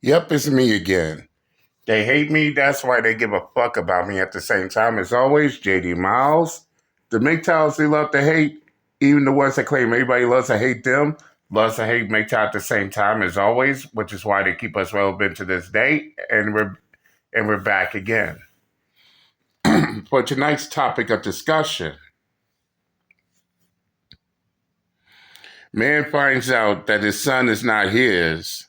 Yep, it's me again. They hate me, that's why they give a fuck about me at the same time. As always, JD Miles. The MGTOWs they love to hate, even the ones that claim everybody loves to hate them, loves to hate MGTOW at the same time as always, which is why they keep us relevant to this day, and we're back again. For tonight's topic of discussion, man finds out that his son is not his.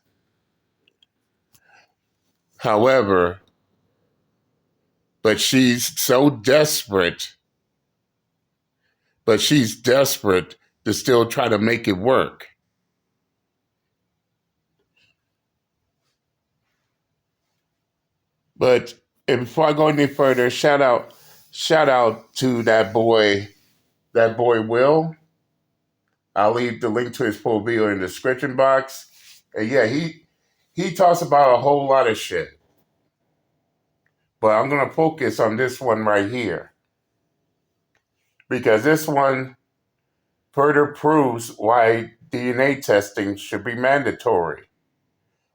However, but she's so desperate she's desperate to still try to make it work. But and before I go any further, shout out to that boy Will. I'll leave the link to his full video in the description box. And yeah, he talks about a whole lot of shit. But I'm gonna focus on this one right here. Because this one further proves why DNA testing should be mandatory.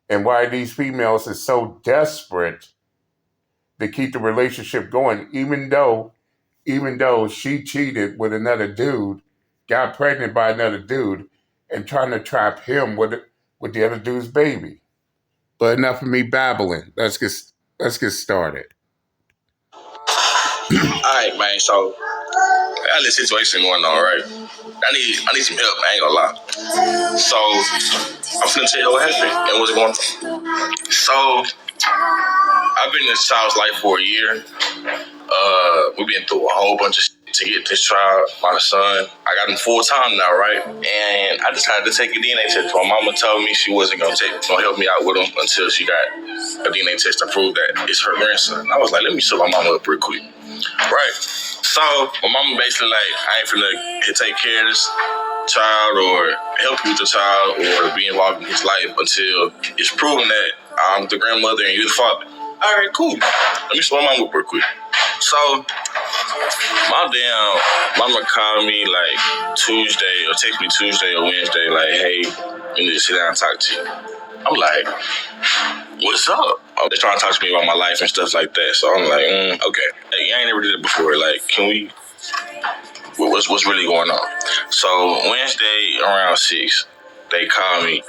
And why these females are so desperate to keep the relationship going, even though she cheated with another dude, got pregnant by another dude, and trying to trap him with the other dude's baby. But enough of me babbling. Let's get started. All right, man. So I got this situation going on, right? I need some help. I ain't gonna lie. So I'm finna tell you what happened and what's going on. So I've been in this child's life for a year. We've been through a whole bunch of shit to get this child, my son. I got him full time now, right? And I decided to take a DNA test. My mama told me she wasn't gonna help me out with him until she got a DNA test to prove that it's her grandson. I was like, let me show my mama up real quick, right? So my mama basically like, I ain't finna take care of this child or help you with the child or be involved in his life until it's proven that I'm the grandmother and you're the father. All right, cool. Let me show my mama up real quick. So my damn mama called me like Tuesday or text me Tuesday or Wednesday like, hey, we need to sit down and talk to you. I'm like, what's up? They're trying to talk to me about my life and stuff like that. So I'm like, okay. Hey, I ain't never did it before. Like, can we, what's really going on? So Wednesday around 6, they call me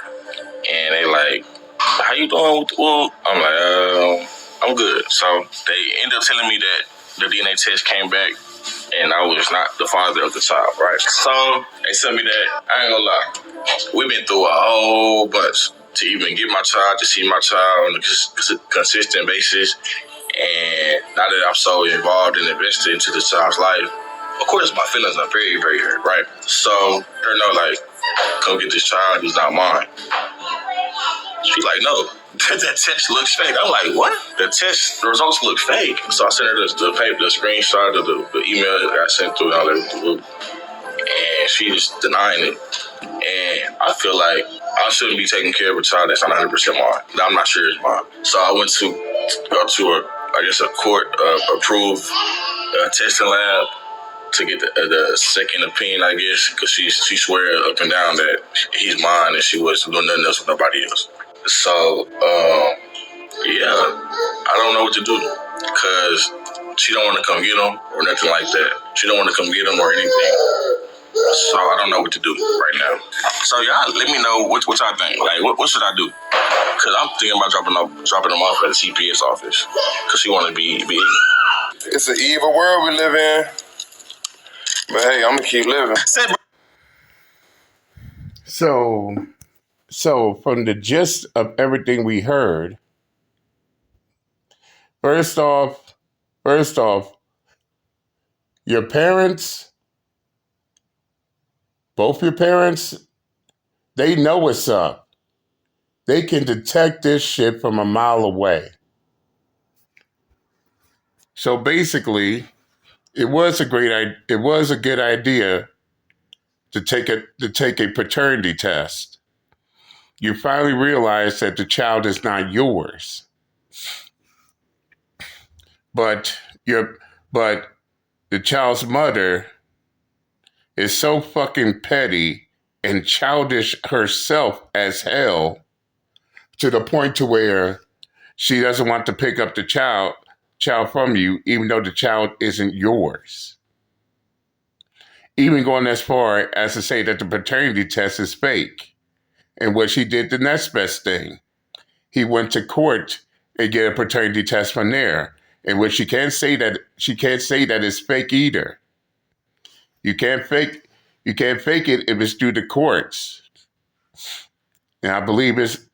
and they like, how you doing with the whoop? I'm like, I'm good. So they end up telling me that the DNA test came back and I was not the father of the child, right? So they sent me that. I ain't gonna lie. We've been through a whole bunch to even get my child, to see my child on a consistent basis. And now that I'm so involved and invested into the child's life, of course my feelings are very, very hurt, right? So her know like, come get this child, he's not mine. She's like, no, that test looks fake. I'm like, what? The results look fake. So I sent her the screenshot of the email that I sent through and all that. And she just denying it. And I feel like I shouldn't be taking care of a child that's not 100% mine, that I'm not sure is mine. So I went to go to a court approved testing lab to get the second opinion, I guess, because she swear up and down that he's mine and she wasn't doing nothing else with nobody else. So, yeah, I don't know what to do because she don't want to come get him or nothing like that. She don't want to come get him or anything. So I don't know what to do right now. So y'all, let me know what y'all think. Like, what should I do? Because I'm thinking about dropping him off at the CPS office because she want to be. It's an evil world we live in. But hey, I'm gonna keep living. So from the gist of everything we heard, first off, your parents, both your parents, they know what's up. They can detect this shit from a mile away. So basically, it was a good idea to take a paternity test. You finally realize that the child is not yours. But the child's mother is so fucking petty and childish herself as hell to the point to where she doesn't want to pick up the child from you, even though the child isn't yours. Even going as far as to say that the paternity test is fake. And what she did the next best thing. He went to court and get a paternity test from there. In which she can't say that it's fake either. You can't fake it if it's through the courts. And I believe it's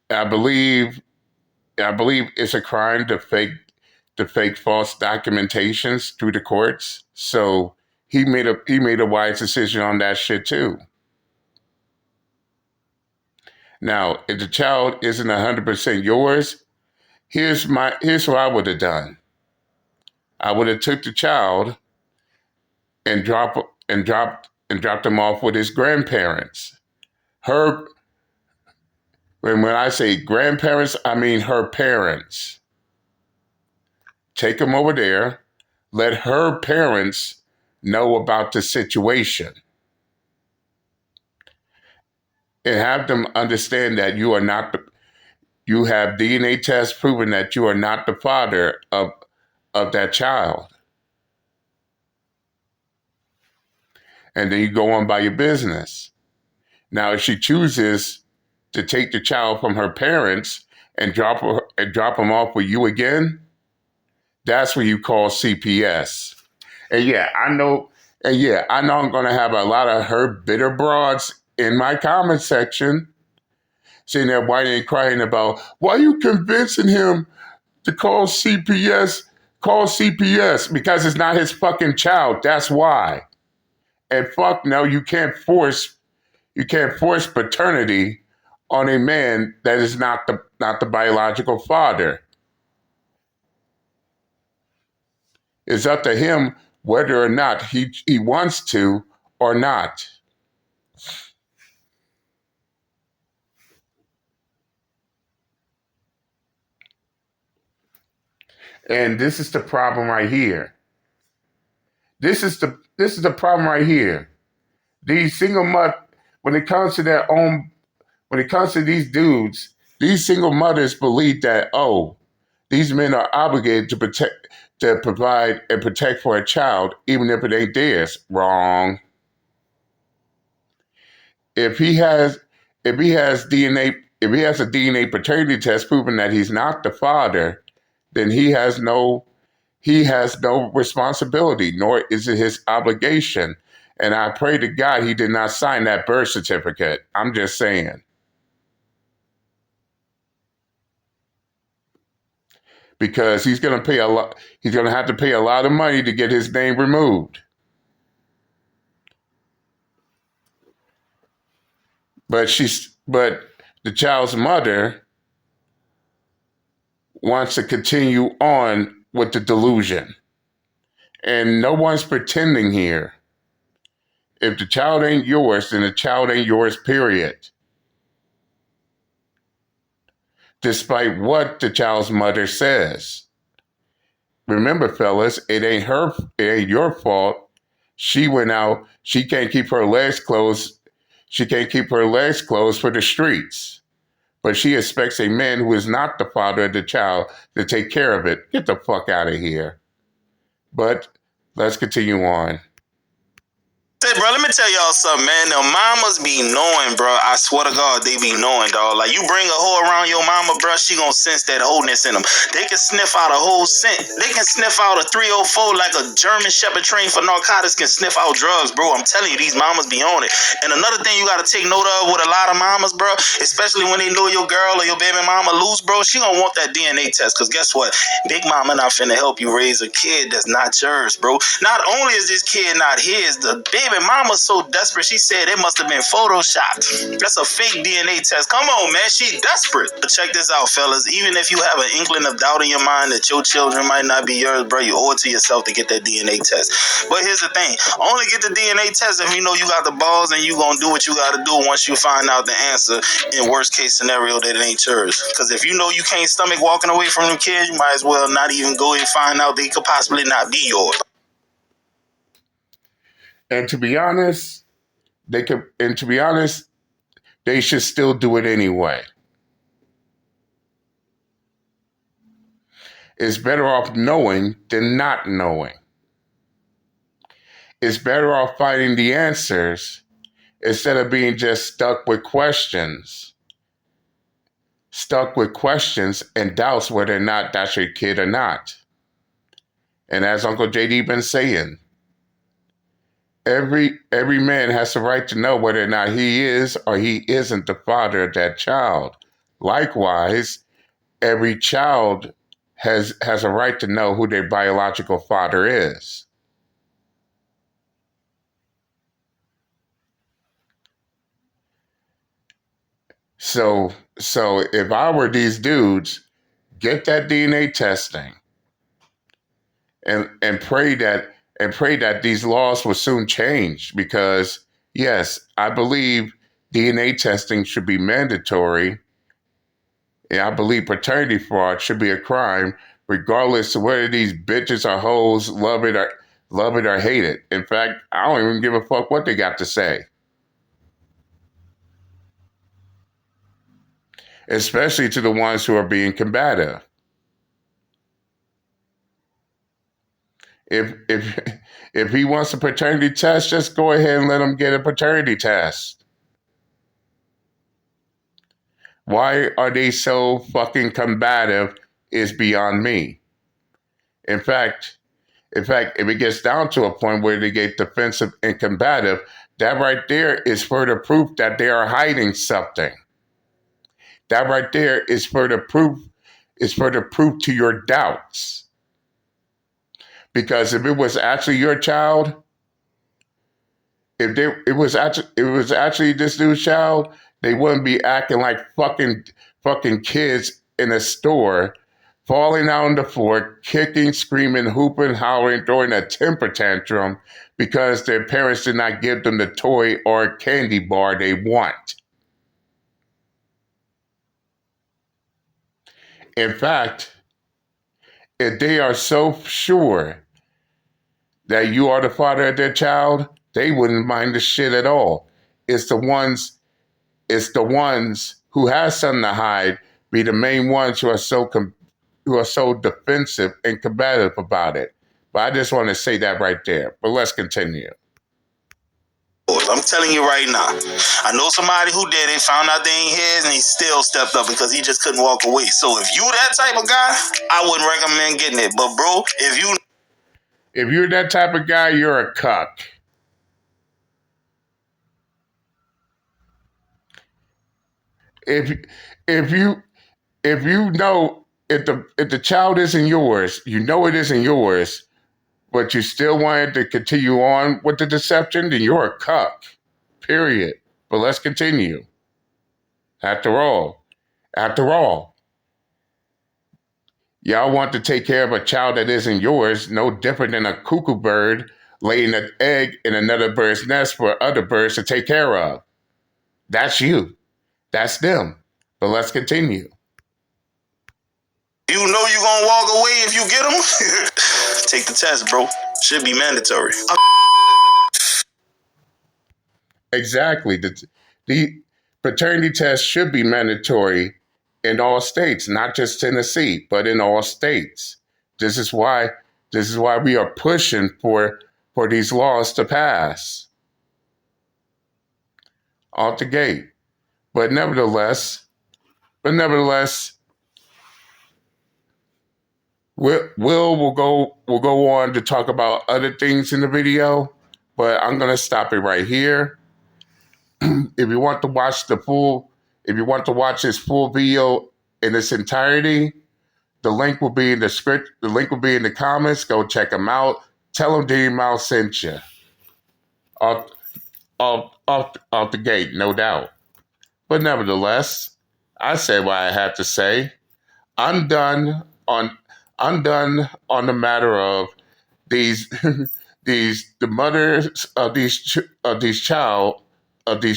a crime to fake false documentations through the courts. So he made a wise decision on that shit too. Now, if the child isn't 100% yours, here's what I would have done. I would have took the child and dropped them off with his grandparents. When I say grandparents, I mean her parents. Take them over there. Let her parents know about the situation. And have them understand that you have DNA tests proving that you are not the father of that child. And then you go on by your business. Now, if she chooses to take the child from her parents and drop them off with you again, that's what you call CPS. And yeah, I know I'm going to have a lot of her bitter broads in my comment section sitting there whining and crying about, why are you convincing him to call CPS? Call CPS because it's not his fucking child. That's why. And fuck no, you can't force paternity on a man that is not the biological father. It's up to him whether or not he wants to or not. And this is the problem right here. This is the problem right here. These single when it comes to these dudes, these single mothers believe that, oh, these men are obligated to provide and protect for a child, even if it ain't theirs. Wrong. If he has a DNA paternity test proving that he's not the father, then he has no responsibility, nor is it his obligation. And I pray to God he did not sign that birth certificate. I'm just saying. Because he's going to have to pay a lot of money to get his name removed. But the child's mother wants to continue on with the delusion. And no one's pretending here. If the child ain't yours, then the child ain't yours, period. Despite what the child's mother says. Remember, fellas, it ain't your fault. She went out, she can't keep her legs closed. She can't keep her legs closed for the streets. But she expects a man who is not the father of the child to take care of it. Get the fuck out of here. But let's continue on. Hey, bro, let me tell y'all something, man. The mamas be knowing, bro. I swear to God, they be knowing, dog. Like, you bring a hoe around your mama, bro, she gonna sense that wholeness in them. They can sniff out a whole scent. They can sniff out a 304 like a German Shepherd trained for narcotics can sniff out drugs, bro. I'm telling you, these mamas be on it. And another thing you gotta take note of with a lot of mamas, bro, especially when they know your girl or your baby mama loose, bro, she gonna want that DNA test. Because guess what? Big mama not finna help you raise a kid that's not yours, bro. Not only is this kid not his, the baby mama's so desperate, she said it must have been photoshopped. That's a fake DNA test. Come on, man, she desperate. But check this out, fellas. Even if you have an inkling of doubt in your mind that your children might not be yours, bro, you owe it to yourself to get that DNA test. But here's the thing. Only get the DNA test if you know you got the balls and you gonna do what you gotta do once you find out the answer in worst case scenario that it ain't yours. Because if you know you can't stomach walking away from them kids, you might as well not even go and find out they could possibly not be yours. And to be honest, they should still do it anyway. It's better off knowing than not knowing. It's better off finding the answers instead of being just stuck with questions and doubts whether or not that's your kid or not. And as Uncle JD been saying, every man has the right to know whether or not he is or he isn't the father of that child. Likewise, every child has a right to know who their biological father is. So if I were these dudes, get that DNA testing and pray that these laws will soon change, because yes, I believe DNA testing should be mandatory. And I believe paternity fraud should be a crime, regardless of whether these bitches or hoes love it or hate it. In fact, I don't even give a fuck what they got to say. Especially to the ones who are being combative. If he wants a paternity test, just go ahead and let him get a paternity test. Why are they so fucking combative is beyond me. In fact, if it gets down to a point where they get defensive and combative, that right there is further proof that they are hiding something. That right there is further proof to your doubts. Because if it was actually your child, it was actually this dude's child, they wouldn't be acting like fucking kids in a store, falling out on the floor, kicking, screaming, hooping, hollering, throwing a temper tantrum because their parents did not give them the toy or candy bar they want. In fact, if they are so sure that you are the father of their child, they wouldn't mind the shit at all. It's the ones who have something to hide be the main ones who are so defensive and combative about it. But I just want to say that right there. But let's continue. I'm telling you right now, I know somebody who did it, found out they ain't his, and he still stepped up because he just couldn't walk away. So if you that type of guy, I wouldn't recommend getting it. But bro, if you're that type of guy, you're a cuck. If you know if the child isn't yours, you know it isn't yours, but you still wanted to continue on with the deception, then you're a cuck. Period. But let's continue. After all, y'all want to take care of a child that isn't yours, no different than a cuckoo bird laying an egg in another bird's nest for other birds to take care of. That's you. That's them. But let's continue. You know you're gonna walk away if you get them. Take the test, bro. Should be mandatory. Exactly. The paternity test should be mandatory in all states, not just Tennessee, but in all states. This is why we are pushing for these laws to pass. Out the gate. But nevertheless, we'll go on to talk about other things in the video, but I'm gonna stop it right here. If you want to watch this full video in its entirety, the link will be in the script. The link will be in the comments. Go check them out. Tell them Diddy Mouse sent you. Off the gate, no doubt. But nevertheless, I said what I had to say. I'm done on the matter of these the mothers of these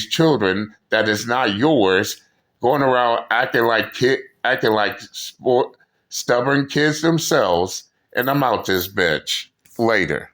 children that is not yours going around acting like stubborn kids themselves, and I'm out this bitch. Later.